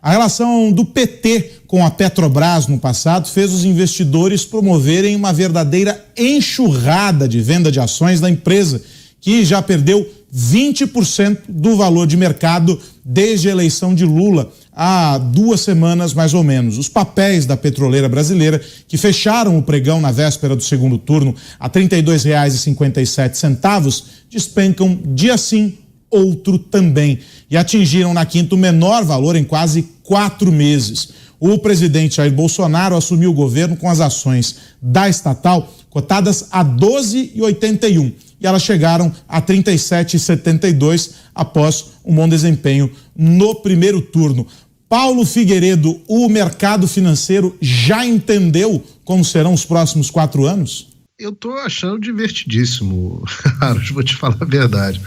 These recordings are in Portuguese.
A relação do PT com a Petrobras no passado fez os investidores promoverem uma verdadeira enxurrada de venda de ações da empresa, que já perdeu 20% do valor de mercado desde a eleição de Lula, há 2 semanas mais ou menos. Os papéis da petroleira brasileira, que fecharam o pregão na véspera do segundo turno a R$ 32,57, despencam dia sim, outro também, e atingiram na quinta o menor valor em quase 4 meses. O presidente Jair Bolsonaro assumiu o governo com as ações da estatal cotadas a R$ 12,81 e elas chegaram a R$ 37,72 após um bom desempenho no primeiro turno. Paulo Figueiredo, o mercado financeiro já entendeu como serão os próximos 4 anos? Eu tô achando divertidíssimo, Aros, vou te falar a verdade.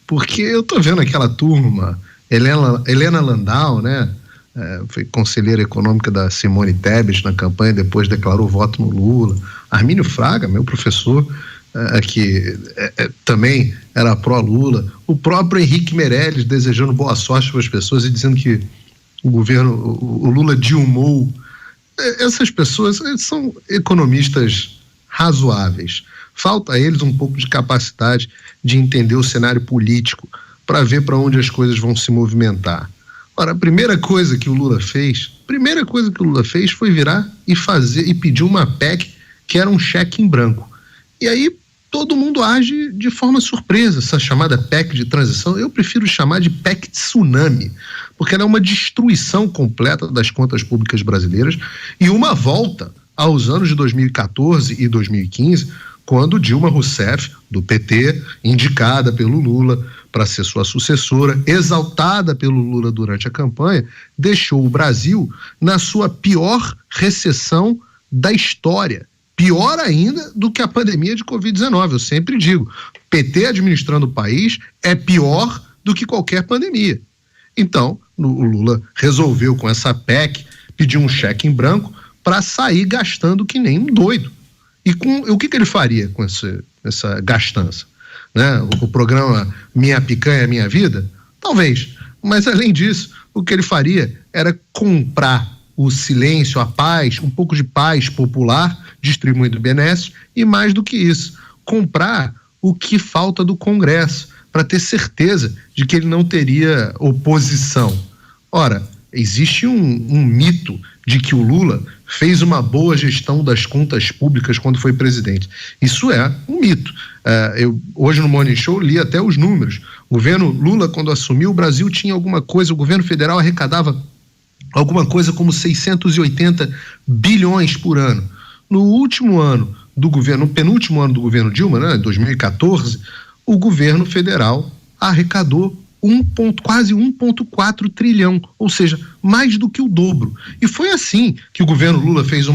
Porque eu tô vendo aquela turma, Helena Landau, né? Foi conselheira econômica da Simone Tebet na campanha, depois declarou voto no Lula. Armínio Fraga, meu professor, que também era pró-Lula. O próprio Henrique Meirelles desejando boa sorte para as pessoas e dizendo que o Lula dilmou. Essas pessoas são economistas razoáveis. Falta a eles um pouco de capacidade de entender o cenário político para ver para onde as coisas vão se movimentar. Ora, a primeira coisa que o Lula fez foi virar e pedir uma PEC que era um cheque em branco. E aí todo mundo age de forma surpresa. Essa chamada PEC de transição, eu prefiro chamar de PEC tsunami, porque ela é uma destruição completa das contas públicas brasileiras e uma volta aos anos de 2014 e 2015, quando Dilma Rousseff, do PT, indicada pelo Lula para ser sua sucessora, exaltada pelo Lula durante a campanha, deixou o Brasil na sua pior recessão da história. Pior ainda do que a pandemia de Covid-19. Eu sempre digo, PT administrando o país é pior do que qualquer pandemia. Então, o Lula resolveu com essa PEC pedir um cheque em branco para sair gastando que nem um doido. E o que ele faria com essa gastança? Né? O programa Minha Picanha, Minha Vida? Talvez. Mas, além disso, o que ele faria era comprar o silêncio, a paz, um pouco de paz popular, distribuindo benesses, e mais do que isso, comprar o que falta do Congresso, para ter certeza de que ele não teria oposição. Ora, existe um mito de que o Lula fez uma boa gestão das contas públicas quando foi presidente. Isso é um mito. Eu hoje no Morning Show li até os números. O governo Lula, quando assumiu, o Brasil tinha alguma coisa, o governo federal arrecadava alguma coisa como 680 bilhões por ano. No último ano do governo, no penúltimo ano do governo Dilma, né, 2014, o governo federal arrecadou quase 1,4 trilhão, ou seja, mais do que o dobro. E foi assim que o governo Lula fez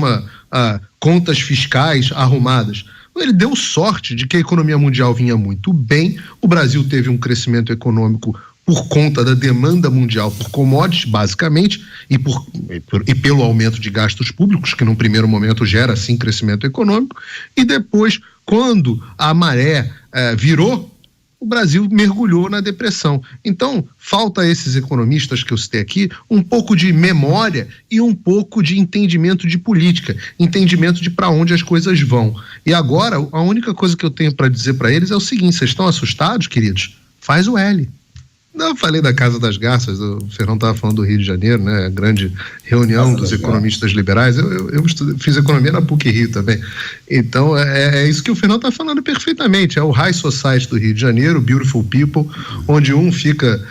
contas fiscais arrumadas. Ele deu sorte de que a economia mundial vinha muito bem, o Brasil teve um crescimento econômico por conta da demanda mundial por commodities, basicamente, e pelo aumento de gastos públicos, que num primeiro momento gera, sim, crescimento econômico, e depois, quando a maré virou, o Brasil mergulhou na depressão. Então, falta a esses economistas que eu citei aqui um pouco de memória e um pouco de entendimento de política, entendimento de para onde as coisas vão. E agora, a única coisa que eu tenho para dizer para eles é o seguinte: vocês estão assustados, queridos? Faz o L. Não, eu falei da Casa das Garças, o Ferrão estava falando do Rio de Janeiro, né? A grande reunião dos economistas liberais. Eu fiz economia na PUC-Rio também. Então, é isso que o Ferrão está falando perfeitamente. É o High Society do Rio de Janeiro, Beautiful People, onde um fica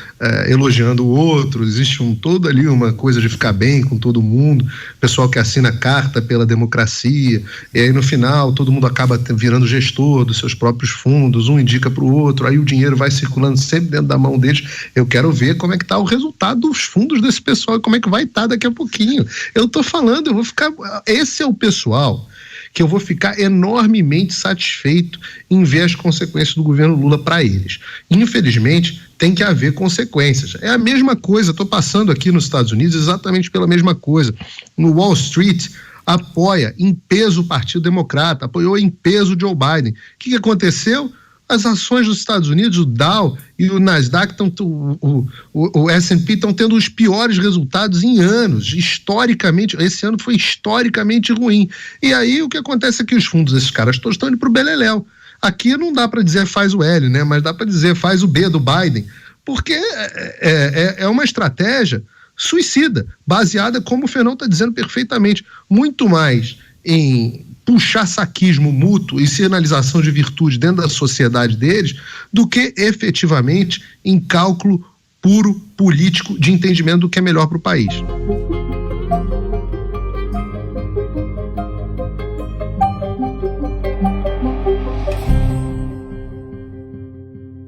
elogiando o outro, existe toda ali uma coisa de ficar bem com todo mundo, pessoal que assina carta pela democracia, e aí no final todo mundo acaba virando gestor dos seus próprios fundos, um indica para o outro, aí o dinheiro vai circulando sempre dentro da mão deles. Eu quero ver como é que está o resultado dos fundos desse pessoal e como é que vai estar daqui a pouquinho. Eu estou falando, eu vou ficar... Esse é o pessoal que eu vou ficar enormemente satisfeito em ver as consequências do governo Lula para eles. Infelizmente, tem que haver consequências. É a mesma coisa, estou passando aqui nos Estados Unidos exatamente pela mesma coisa. No Wall Street, apoia em peso o Partido Democrata, apoiou em peso o Joe Biden. O que aconteceu? As ações dos Estados Unidos, o Dow e o Nasdaq, o S&P estão tendo os piores resultados em anos, historicamente. Esse ano foi historicamente ruim. E aí o que acontece é que os fundos desses caras todos estão indo para o beleléu. Aqui não dá para dizer faz o L, né? Mas dá para dizer faz o B do Biden, porque é uma estratégia suicida, baseada, como o Fernão está dizendo perfeitamente, muito mais em puxar saquismo mútuo e sinalização de virtude dentro da sociedade deles, do que efetivamente em cálculo puro político de entendimento do que é melhor para o país.